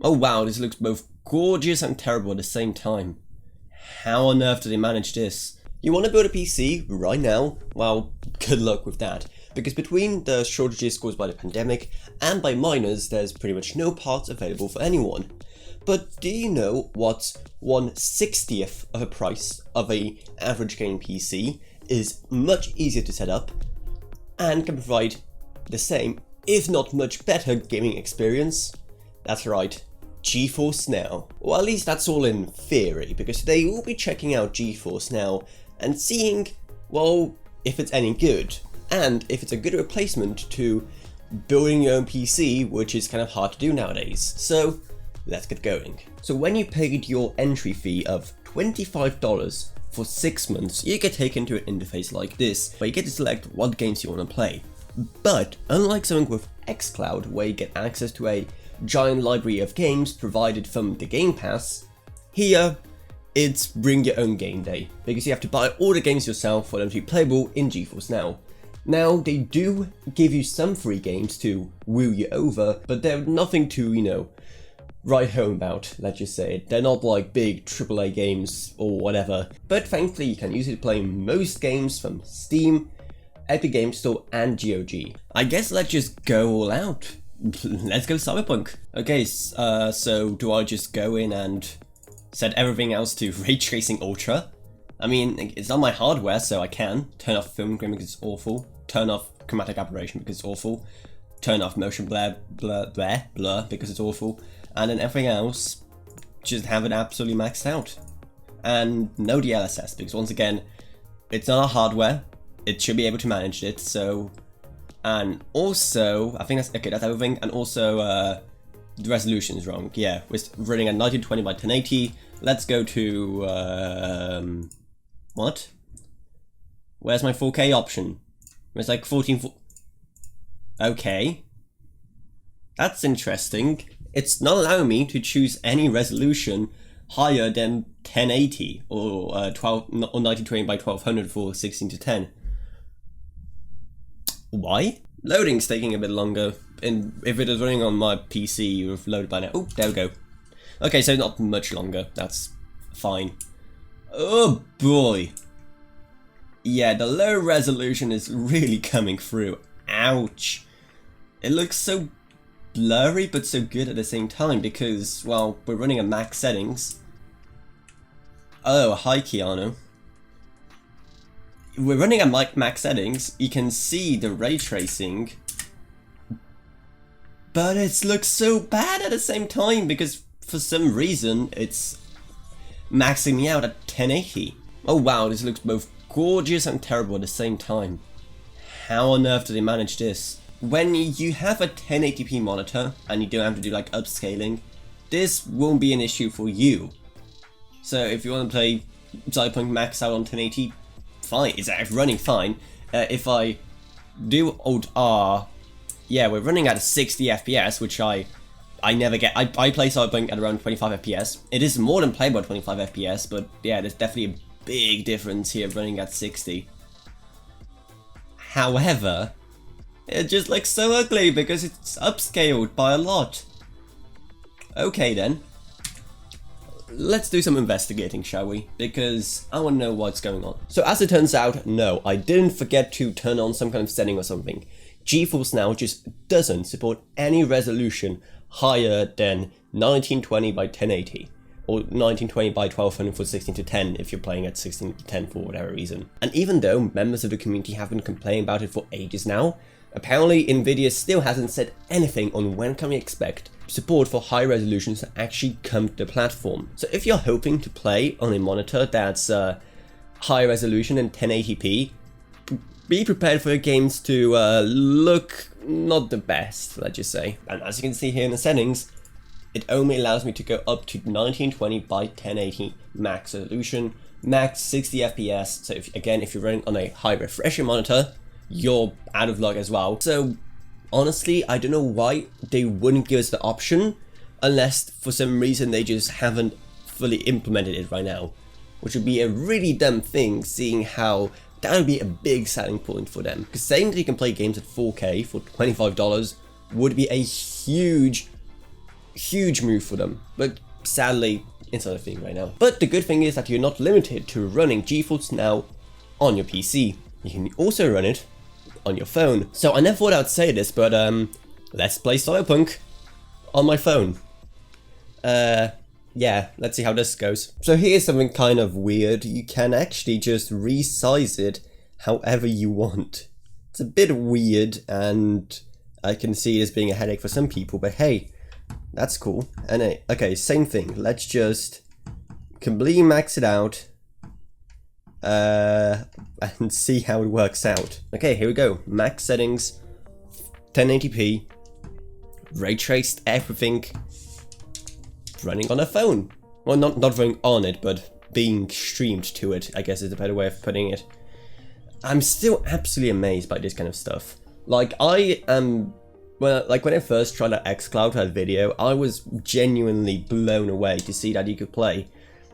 Oh wow, this looks both gorgeous and terrible at the same time. How on earth do they manage this? You want to build a PC right now? Well, good luck with that. Because between the shortages caused by the pandemic and by miners, there's pretty much no parts available for anyone. But do you know what 1/60th of the price of an average gaming PC is much easier to set up and can provide the same, if not much better, gaming experience? That's right, GeForce Now. Well, at least that's all in theory, because today we'll be checking out GeForce Now and seeing, well, if it's any good, and if it's a good replacement to building your own PC, which is kind of hard to do nowadays. So let's get going. So when you paid your entry fee of $25 for 6 months, you get taken to an interface like this, where you get to select what games you want to play. But unlike something with xCloud, where you get access to a giant library of games provided from the Game Pass, here it's bring your own game day, because you have to buy all the games yourself for them to be playable in GeForce Now. Now, they do give you some free games to woo you over, but they're nothing to, write home about, let's just say. They're not like big AAA games or whatever, but thankfully you can use it to play most games from Steam, Epic Games Store and GOG. I guess let's just go all out. Let's go Cyberpunk. Okay, so do I just go in and set everything else to Ray Tracing Ultra? I mean, it's on my hardware, so I can turn off film grain because it's awful, turn off chromatic aberration because it's awful, turn off motion blur because it's awful, and then everything else, just have it absolutely maxed out. And no DLSS, because once again, it's not our hardware, it should be able to manage it, so... And also, I think that's everything, and also, the resolution is wrong, yeah, we're running at 1920 by 1080, let's go to, what? Where's my 4K option? It's like 14... Okay. That's interesting. It's not allowing me to choose any resolution higher than 1080 or 1920 by 1200 for 16:10. Why? Loading's taking a bit longer, and if it is running on my PC, you have loaded by now. Oh, there we go. Okay, so not much longer. That's fine. Oh boy. Yeah, the low resolution is really coming through. Ouch. It looks so blurry but so good at the same time because, well, we're running at max settings. Oh, hi Keanu. We're running at max settings, you can see the ray tracing, but it looks so bad at the same time because for some reason it's maxing me out at 1080. Oh wow, this looks both gorgeous and terrible at the same time. How on earth do they manage this? When you have a 1080p monitor and you don't have to do like upscaling, this won't be an issue for you. So if you want to play Cyberpunk max out on 1080, fine, it's running fine. If I do Alt R, yeah, we're running at 60 FPS, which I never get. I play Cyberpunk at around 25 FPS. It is more than playable at 25 FPS, but yeah, there's definitely a big difference here running at 60. However, it just looks so ugly because it's upscaled by a lot. Okay then. Let's do some investigating, shall we? Because I want to know what's going on. So as it turns out, no, I didn't forget to turn on some kind of setting or something. GeForce Now just doesn't support any resolution higher than 1920 by 1080. Or 1920 by 1200 for 16:10 if you're playing at 16:10 for whatever reason. And even though members of the community have been complaining about it for ages now, apparently Nvidia still hasn't said anything on when can we expect support for high resolutions to actually come to the platform. So if you're hoping to play on a monitor that's high resolution and 1080p, be prepared for your games to look not the best, let's just say. And as you can see here in the settings, it only allows me to go up to 1920 by 1080 max resolution, max 60 FPS. So if you're running on a high refresher monitor, you're out of luck as well. So honestly, I don't know why they wouldn't give us the option, unless for some reason they just haven't fully implemented it right now, which would be a really dumb thing, seeing how that would be a big selling point for them. Because saying that you can play games at 4K for $25 would be a huge huge move for them, but sadly it's not a thing right now. But the good thing is that you're not limited to running GeForce Now on your PC. You can also run it on your phone. So I never thought I'd say this, but let's play Cyberpunk on my phone. Yeah, let's see how this goes. So here's something kind of weird. You can actually just resize it however you want. It's a bit weird, and I can see it as being a headache for some people, but hey, that's cool. And okay, same thing. Let's just completely max it out and see how it works out. Okay, here we go. Max settings, 1080p, ray traced everything, running on a phone. Well, not running on it, but being streamed to it, I guess is a better way of putting it. I'm still absolutely amazed by this kind of stuff. Like, I am... Well, like when I first tried out xCloud, that video, I was genuinely blown away to see that you could play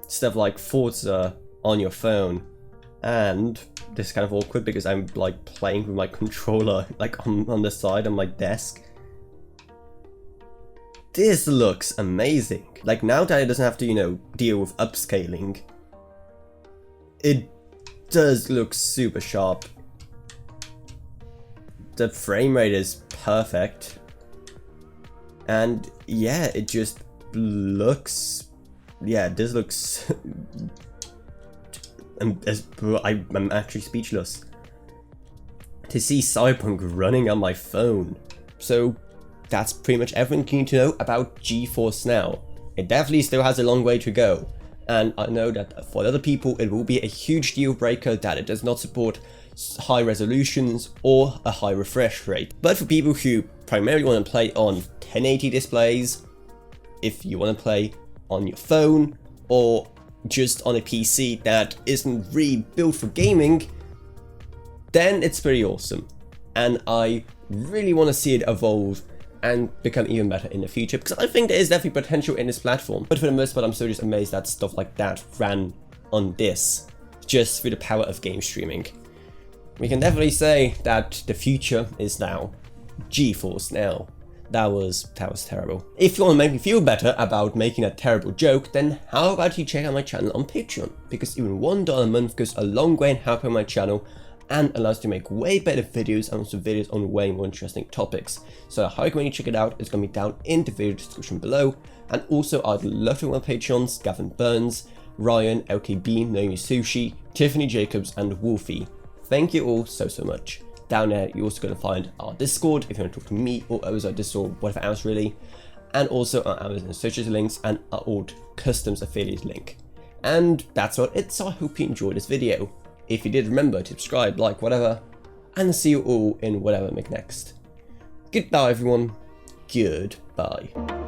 stuff like Forza on your phone. And this is kind of awkward because I'm like playing with my controller like on the side on my desk. This looks amazing. Like, now that it doesn't have to, you know, deal with upscaling, it does look super sharp. The frame rate is perfect. And yeah, it just looks... Yeah, this looks... I'm actually speechless. To see Cyberpunk running on my phone. So that's pretty much everything you need to know about GeForce Now. It definitely still has a long way to go. And I know that for other people it will be a huge deal breaker that it does not support high resolutions or a high refresh rate. But for people who primarily want to play on 1080 displays, if you want to play on your phone or just on a PC that isn't really built for gaming, then it's pretty awesome. And I really want to see it evolve and become even better in the future, because I think there is definitely potential in this platform. But for the most part, I'm still just amazed that stuff like that ran on this, just through the power of game streaming. We can definitely say that the future is now. GeForce Now. That was terrible. If you want to make me feel better about making a terrible joke, then how about you check out my channel on Patreon? Because even $1 a month goes a long way in helping my channel and allows you to make way better videos and also videos on way more interesting topics. So I highly recommend you check it out. It's going to be down in the video description below. And also, I'd love to know my Patreons: Gavin Burns, Ryan, LKB, Naomi Sushi, Tiffany Jacobs, and Wolfie. Thank you all so much. Down there, you're also going to find our Discord if you want to talk to me or others like this or whatever else really. And also our Amazon Associates links and our old Customs affiliate link. And that's what it is. So I hope you enjoyed this video. If you did, remember to subscribe, like, whatever. And see you all in whatever I make next. Goodbye everyone. Goodbye.